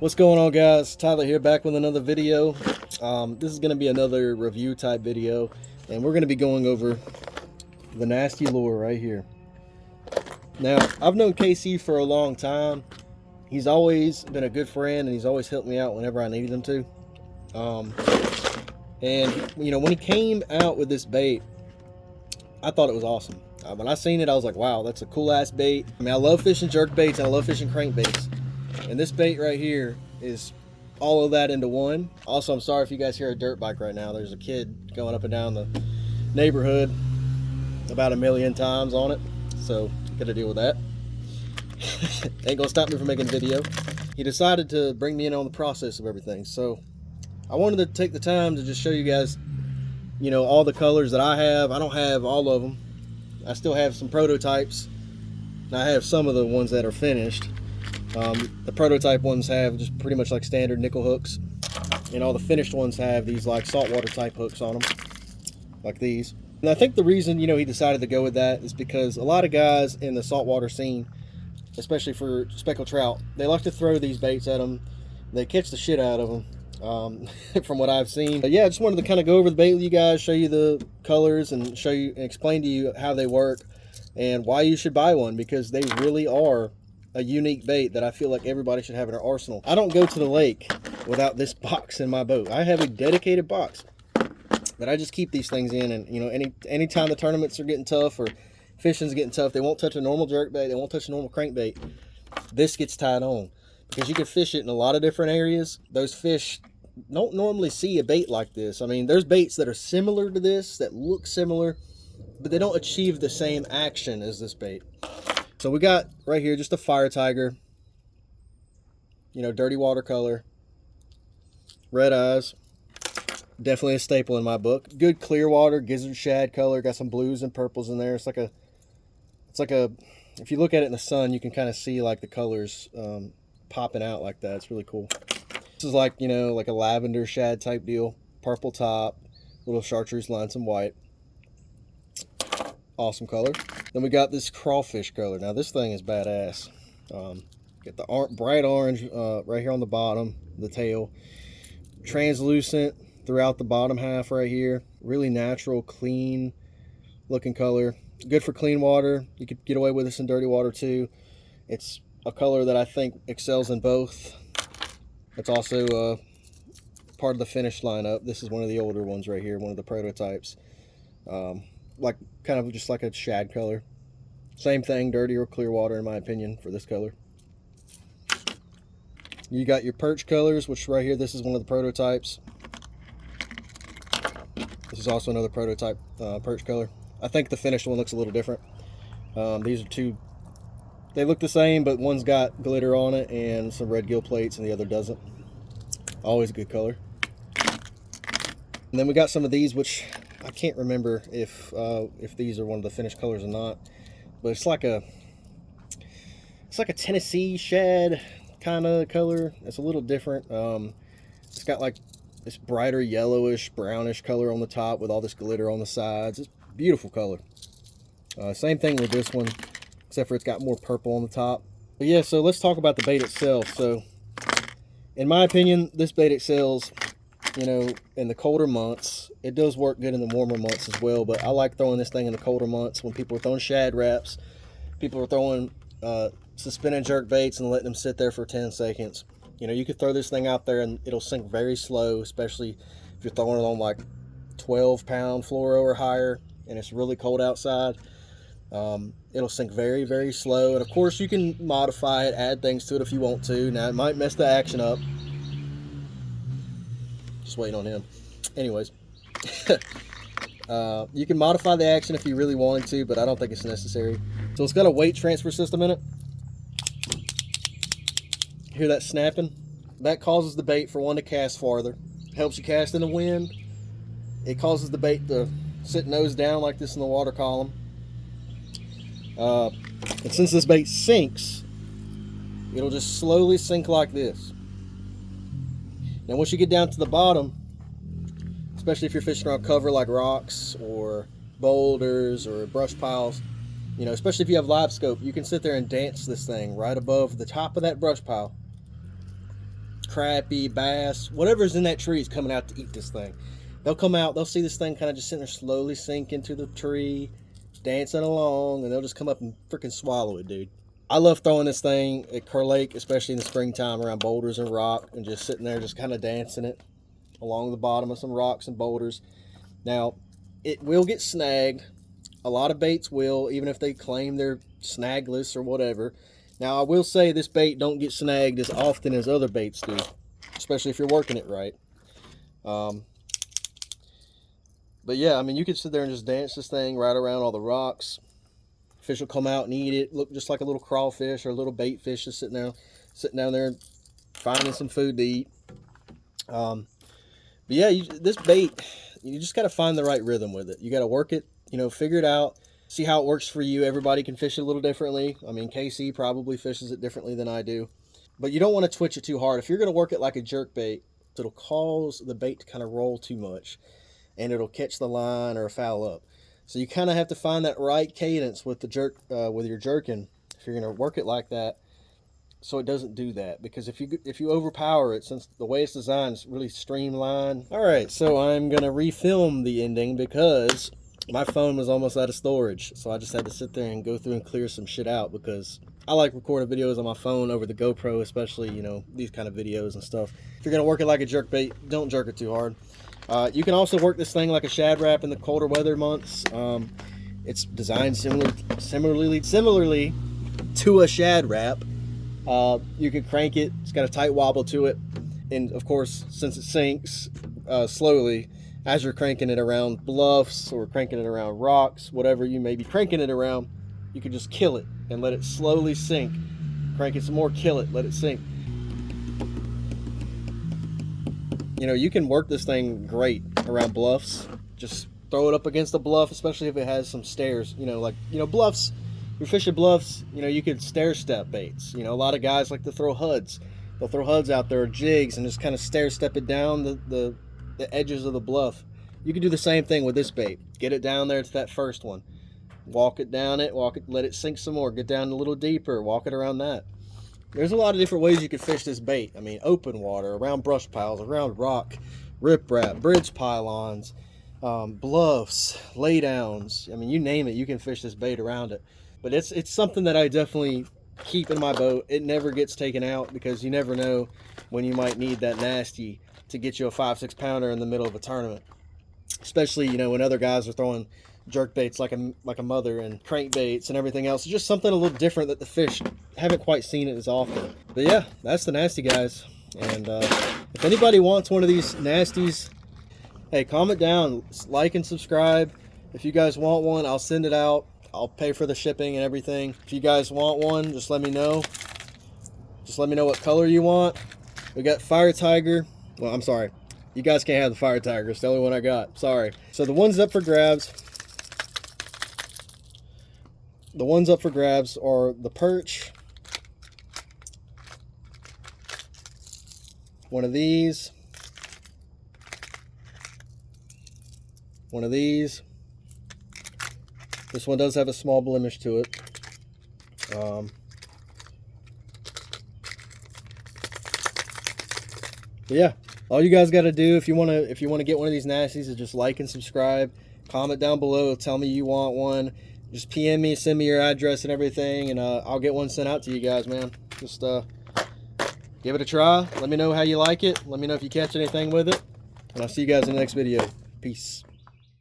What's going on, guys? Tyler here, back with another video. This is going to be another review type video, and we're going to be going over the Nasty Lure right here. Now, I've known KC for a long time. He's always been a good friend, and he's always helped me out whenever I needed him to. And you know, when he came out with this bait, I thought it was awesome. When I seen it, I was like, wow, that's a cool ass bait. I mean, I love fishing jerk baits and I love fishing crankbaits. And this bait right here is all of that into one. Also, I'm sorry if you guys hear a dirt bike right now. There's a kid going up and down the neighborhood about 1,000,000 times on it. So, gotta deal with that. Ain't gonna stop me from making a video. He decided to bring me in on the process of everything. So, I wanted to take the time to just show you guys, you know, all the colors that I have. I don't have all of them. I still have some prototypes. And I have some of the ones that are finished. The prototype ones have just pretty much like standard nickel hooks, and all the finished ones have these like saltwater type hooks on them, like these. And I think the reason, you know, he decided to go with that is because a lot of guys in the saltwater scene, especially for speckled trout, they like to throw these baits at them. They catch the shit out of them, from what I've seen. But yeah, I just wanted to kind of go over the bait with you guys, show you the colors, and show you and explain to you how they work and why you should buy one, because they really are a unique bait that I feel like everybody should have in their arsenal. I don't go to the lake without this box in my boat. I have a dedicated box that I just keep these things in, and you know, anytime the tournaments are getting tough or fishing's getting tough, they won't touch a normal jerkbait, they won't touch a normal crankbait. This gets tied on because you can fish it in a lot of different areas. Those fish don't normally see a bait like this. I mean, there's baits that are similar to this, that look similar, but they don't achieve the same action as this bait. So we got right here just a fire tiger, you know, dirty watercolor, red eyes, definitely a staple in my book. Good clear water, gizzard shad color, got some blues and purples in there. It's like a, if you look at it in the sun, you can kind of see like the colors popping out like that. It's really cool. This is like, you know, like a lavender shad type deal, purple top, little chartreuse line, some white. Awesome color. Then we got this crawfish color. Now this thing is badass. Get the bright orange right here on the bottom, the tail. Translucent throughout the bottom half right here. Really natural, clean looking color. Good for clean water. You could get away with this in dirty water too. It's a color that I think excels in both. It's also part of the finished lineup. This is one of the older ones right here, one of the prototypes. Like kind of just like a shad color. Same thing, dirty or clear water in my opinion for this color. You got your perch colors, which right here, this is one of the prototypes. This is also another prototype perch color. I think the finished one looks a little different. These are two, they look the same, but one's got glitter on it and some red gill plates and the other doesn't. Always a good color. And then we got some of these, which I can't remember if these are one of the finished colors or not, but it's like a Tennessee shad kind of color. It's a little different. It's got like this brighter yellowish brownish color on the top with all this glitter on the sides. It's a beautiful color. Same thing with this one, except for it's got more purple on the top. But yeah, so let's talk about the bait itself. So in my opinion, this bait excels, you know, in the colder months. It does work good in the warmer months as well, but I like throwing this thing in the colder months when people are throwing shad wraps. People are throwing suspended jerk baits and letting them sit there for 10 seconds. You know, you could throw this thing out there and it'll sink very slow, especially if you're throwing it on like 12-pound fluoro or higher and it's really cold outside. It'll sink very, very slow. And of course you can modify it, add things to it if you want to. Now it might mess the action up. Just waiting on him. Anyways, you can modify the action if you really wanted to, but I don't think it's necessary. So it's got a weight transfer system in it. Hear that snapping? That causes the bait, for one, to cast farther. Helps you cast in the wind. It causes the bait to sit nose down like this in the water column. And since this bait sinks, it'll just slowly sink like this. Now once you get down to the bottom, especially if you're fishing on cover like rocks or boulders or brush piles, you know, especially if you have live scope, you can sit there and dance this thing right above the top of that brush pile. crappie, bass, whatever's in that tree is coming out to eat this thing. They'll come out, they'll see this thing kind of just sitting there slowly sink into the tree, dancing along, and they'll just come up and freaking swallow it, dude. I love throwing this thing at Kerr Lake, especially in the springtime around boulders and rock, and just sitting there just kind of dancing it along the bottom of some rocks and boulders. Now, it will get snagged. A lot of baits will, even if they claim they're snagless or whatever. Now, I will say this bait don't get snagged as often as other baits do, especially if you're working it right. But yeah, I mean, you could sit there and just dance this thing right around all the rocks. Fish will come out and eat it. Look just like a little crawfish or a little bait fish just sitting down there finding some food to eat. But yeah, this bait, you just got to find the right rhythm with it. You got to work it, you know, figure it out, see how it works for you. Everybody can fish it a little differently. I mean, KC probably fishes it differently than I do. But you don't want to twitch it too hard. If you're going to work it like a jerk bait, it'll cause the bait to kind of roll too much, and it'll catch the line or foul up. So you kind of have to find that right cadence with the jerk, with your jerking, if you're going to work it like that, so it doesn't do that. Because if you overpower it, since the way it's designed is really streamlined. All right, so I'm going to refilm the ending because my phone was almost out of storage. So I just had to sit there and go through and clear some shit out, because I like recording videos on my phone over the GoPro, especially, you know, these kind of videos and stuff. If you're going to work it like a jerk bait, don't jerk it too hard. You can also work this thing like a shad wrap in the colder weather months. It's designed similarly to a shad wrap. You can crank it. It's got a tight wobble to it, and of course, since it sinks slowly, as you're cranking it around bluffs or cranking it around rocks, whatever you may be cranking it around, you can just kill it and let it slowly sink. Crank it some more, kill it, let it sink. You know, you can work this thing great around bluffs. Just throw it up against a bluff, especially if it has some stairs. You know, like, you know, bluffs, you're fishing bluffs, you know, you could stair step baits. You know, a lot of guys like to throw HUDs. They'll throw HUDs out there, or jigs, and just kind of stair step it down the edges of the bluff. You can do the same thing with this bait. Get it down there to that first one. Walk it down it, let it sink some more. Get down a little deeper, walk it around that. There's a lot of different ways you can fish this bait. I mean, open water, around brush piles, around rock, riprap, bridge pylons, bluffs, laydowns. I mean, you name it, you can fish this bait around it. But it's something that I definitely keep in my boat. It never gets taken out, because you never know when you might need that nasty to get you a 5-6 pounder in the middle of a tournament. Especially, you know, when other guys are throwing jerk baits like a mother and crankbaits and everything else. It's just something a little different that the fish haven't quite seen it as often. But yeah, that's the Nasty, guys. And if anybody wants one of these nasties, hey, comment down, like and subscribe. If you guys want one, I'll send it out. I'll pay for the shipping and everything. If you guys want one, just let me know. Just let me know what color you want. We got Fire Tiger. Well, I'm sorry, you guys can't have the Fire Tiger. It's the only one I got. Sorry. So the ones up for grabs. The ones up for grabs are the perch, one of these, one of these. This one does have a small blemish to it. But yeah, all you guys got to do if you want to get one of these nasties is just like and subscribe. Comment down below, tell me you want one. Just PM me, send me your address and everything, and I'll get one sent out to you guys, man. Just give it a try. Let me know how you like it. Let me know if you catch anything with it. And I'll see you guys in the next video. Peace.